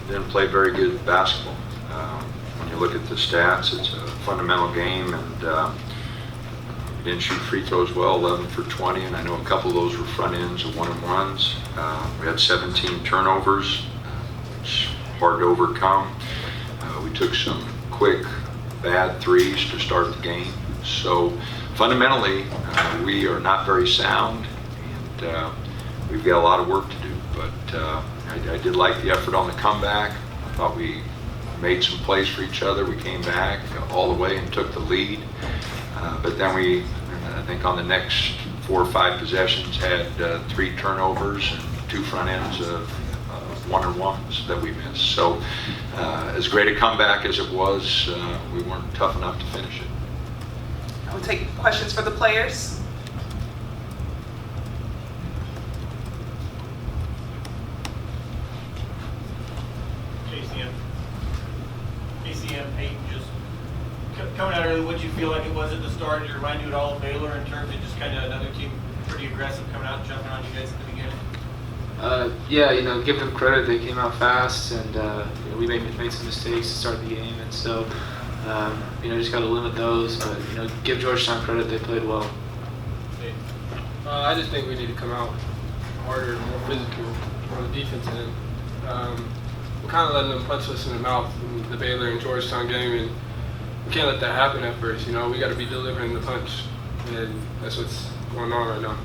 didn't play very good basketball. When you look at the stats, it's a fundamental game, and we didn't shoot free throws well, 11 for 20, and I know a couple of those were front ends of one-and-ones. We had 17 turnovers, which hard to overcome. We took some quick, bad threes to start the game. So fundamentally, we are not very sound, and we've got a lot of work to do. But I did like the effort on the comeback. I thought we made some plays for each other. We came back all the way and took the lead. But then we, I think on the next 4 or 5 possessions, had 3 turnovers and 2 front ends of one-on-ones that we missed. So as great a comeback as it was, we weren't tough enough to finish it. I will take questions for the players. KCM, Payton, just coming out early, what did you feel like it was at the start? Did it remind you at all of Baylor in terms of just kind of another team pretty aggressive coming out and jumping on you guys at the beginning? Yeah, give them credit. They came out fast, and we made some mistakes to start the game, and so just got to limit those. But give Georgetown credit; they played well. I just think we need to come out harder, more physical on the defense end. We're kind of letting them punch us in the mouth in the Baylor and Georgetown game, and we can't let that happen at first. We got to be delivering the punch, and that's what's going on right now.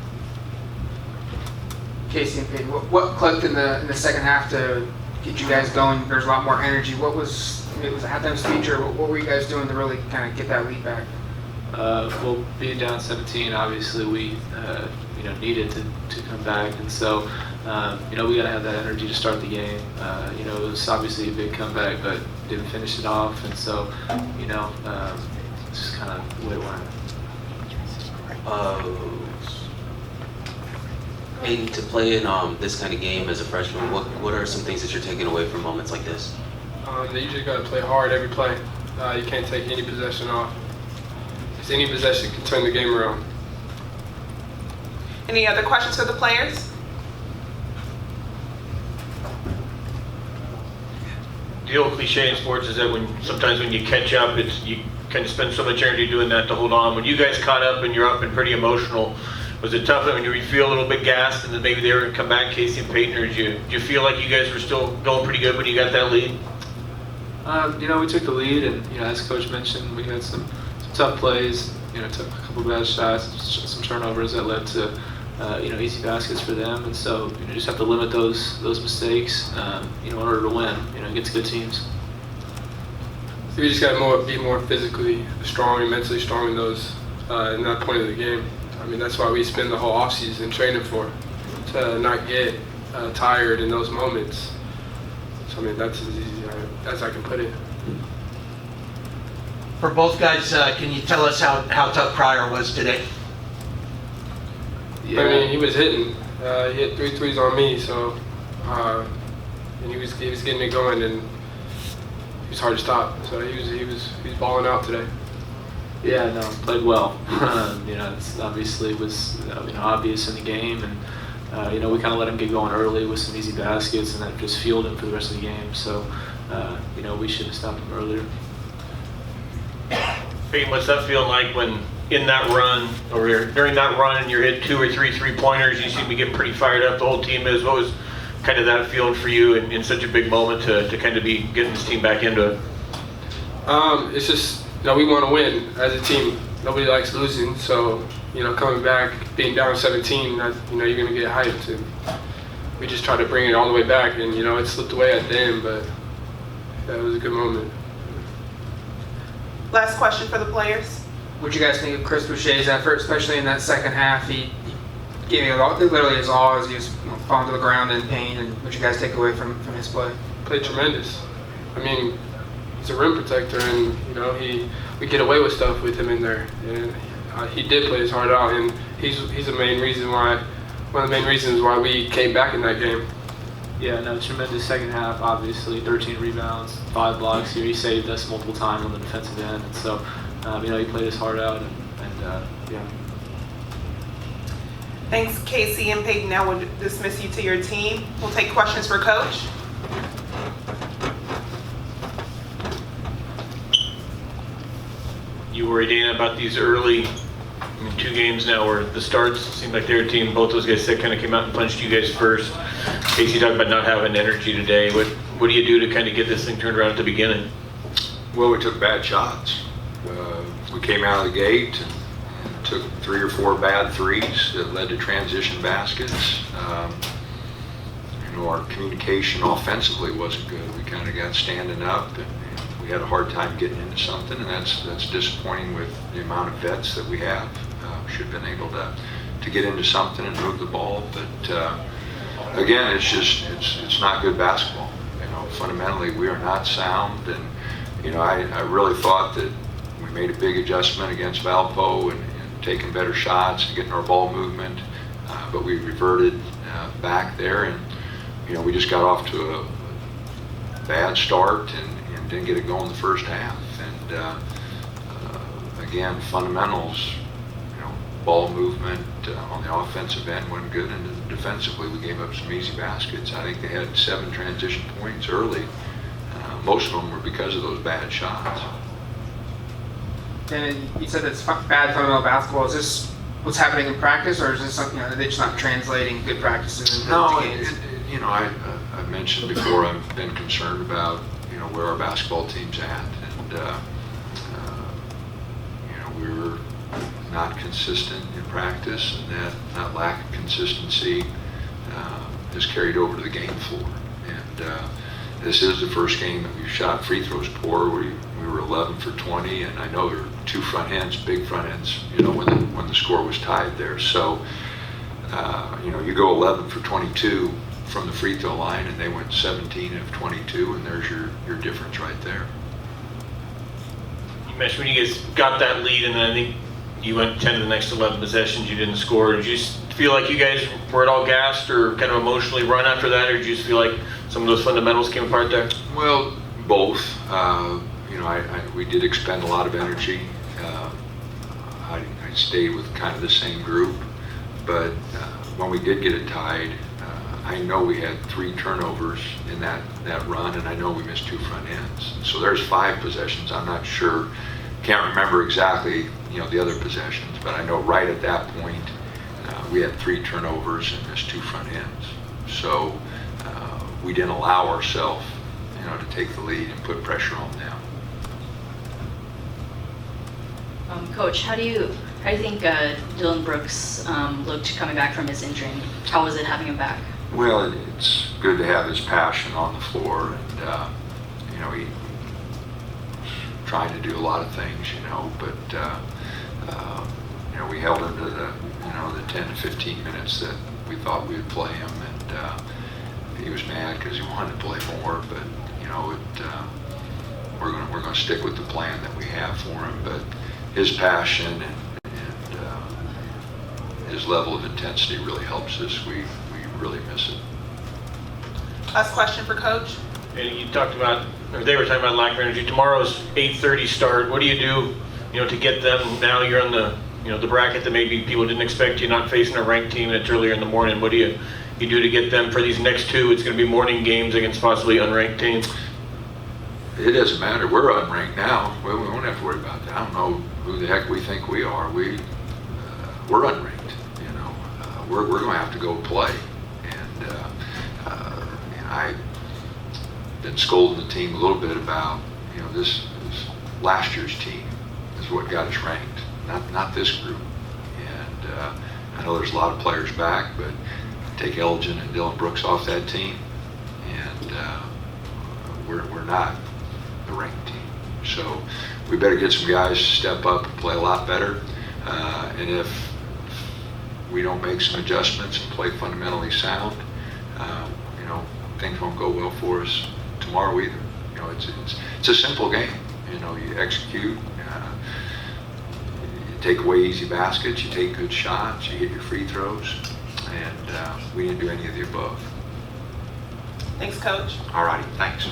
Casey and Payton, what clicked in the second half to get you guys going? There's a lot more energy. What was it? Was a halftime speech, or what were you guys doing to really kind of get that lead back? Well, being down 17, obviously we needed to come back, and so we got to have that energy to start the game. It was obviously a big comeback, but didn't finish it off, and so it's just kind of the way it went. Payton, to play in this kind of game as a freshman, what are some things that you're taking away from moments like this? You just got to play hard every play. You can't take any possession off, because any possession can turn the game around. Any other questions for the players? The old cliche in sports is that sometimes when you catch up, you kind of spend so much energy doing that to hold on. When you guys caught up and you're up and pretty emotional, was it tough when you feel a little bit gassed and then maybe they were going to come back, Casey and Payton, or did you feel like you guys were still going pretty good when you got that lead? We took the lead, and as Coach mentioned, we had some tough plays. Took a couple bad shots, some turnovers that led to easy baskets for them, and so you just have to limit those mistakes in order to win. Against good teams. So we just got to be more physically strong and mentally strong in that point of the game. That's why we spend the whole offseason training to not get tired in those moments. So that's as easy as I can put it. For both guys, can you tell us how tough Pryor was today? Yeah. He was hitting. He hit 3 threes on me, so and he was getting it going, and he was hard to stop. So he was balling out today. Yeah, no, played well. It's obviously was obvious in the game, and we kind of let him get going early with some easy baskets, and that just fueled him for the rest of the game. So we should have stopped him earlier. Payton, what's that feeling like when in that run or during that run and you're hit 2 or 3 3-pointers? You seem to get pretty fired up. The whole team is. What was kind of that feeling for you in such a big moment to kind of be getting this team back into it? It's just. We want to win as a team. Nobody likes losing, so coming back, being down 17, you're going to get hyped. And we just tried to bring it all the way back, and it slipped away at the end, but that was a good moment. Last question for the players. What do you guys think of Chris Boucher's effort, especially in that second half? He gave you literally his all as he was falling to the ground in pain. And what you guys take away from his play? Played tremendous. He's a rim protector, and we get away with stuff with him in there. And he did play his heart out, and he's one of the main reasons why we came back in that game. Yeah, no, tremendous second half. Obviously, 13 rebounds, 5 blocks here. He saved us multiple times on the defensive end, and so he played his heart out, and yeah. Thanks, Casey and Payton. Now we'll dismiss you to your team. We'll take questions for Coach. you worry, Dana, about these early, 2 games now where the starts seemed like their team, both those guys that kind of came out and punched you guys first. Casey talked about not having energy today. What do you do to kind of get this thing turned around at the beginning? Well, we took bad shots. We came out of the gate and took 3 or 4 bad threes that led to transition baskets. Our communication offensively wasn't good. We kind of got standing up, and we had a hard time getting into something, and that's disappointing with the amount of vets that we have. Should have been able to get into something and move the ball, but again, it's not good basketball. Fundamentally, we are not sound, and I really thought that we made a big adjustment against Valpo and taking better shots and getting our ball movement, but we reverted back there, and we just got off to a bad start and didn't get it going the first half. And again, fundamentals, ball movement on the offensive end wasn't good, and defensively we gave up some easy baskets. I think they had 7 transition points early. Most of them were because of those bad shots. And you said it's bad fundamental basketball. Is this what's happening in practice, or is this something they're just not translating good practices into games? I mentioned before I've been concerned about where our basketball team's at, and we were not consistent in practice, and that lack of consistency has carried over to the game floor. And this is the first game that we've shot free throws poor. We were 11 for 20, and I know there were 2 front ends, big front ends, when the score was tied there. So you go 11 for 22 from the free throw line, and they went 17 of 22, and there's your difference right there. You mentioned when you guys got that lead, and then I think you went 10 of the next 11 possessions, you didn't score. Did you just feel like you guys were at all gassed or kind of emotionally run after that, or did you just feel like some of those fundamentals came apart there? Well, both. We did expend a lot of energy. I stayed with kind of the same group, but when we did get it tied, I know we had 3 turnovers in that run, and I know we missed 2 front ends. So there's 5 possessions. I'm not sure, can't remember exactly, the other possessions, but I know right at that point we had 3 turnovers and missed 2 front ends. So we didn't allow ourselves, to take the lead and put pressure on them. Coach, how do you think Dylan Brooks looked coming back from his injury? How was it having him back? Well, it's good to have his passion on the floor, and he was trying to do a lot of things, but we held him to the 10 to 15 minutes that we thought we would play him, and he was mad because he wanted to play more, but we're going to stick with the plan that we have for him. But his passion and his level of intensity really helps us. We really miss it. Last question for Coach. And you talked about, or they were talking about lack of energy. Tomorrow's 8:30 start. What do you do, to get them? Now you're on the bracket that maybe people didn't expect. You're not facing a ranked team, and it's earlier in the morning. What do you do to get them for these next 2? It's going to be morning games against possibly unranked teams. It doesn't matter. We're unranked now. We won't have to worry about that. I don't know who the heck we think we are. We're unranked. We're going to have to go play. And I've been scolding the team a little bit about, this last year's team is what got us ranked, not this group. And I know there's a lot of players back, but take Elgin and Dylan Brooks off that team, and we're not the ranked team. So we better get some guys to step up and play a lot better. And if we don't make some adjustments and play fundamentally sound, things won't go well for us tomorrow either. It's a simple game. You execute, you take away easy baskets, you take good shots, you hit your free throws, and we didn't do any of the above. Thanks, Coach. All righty, thanks.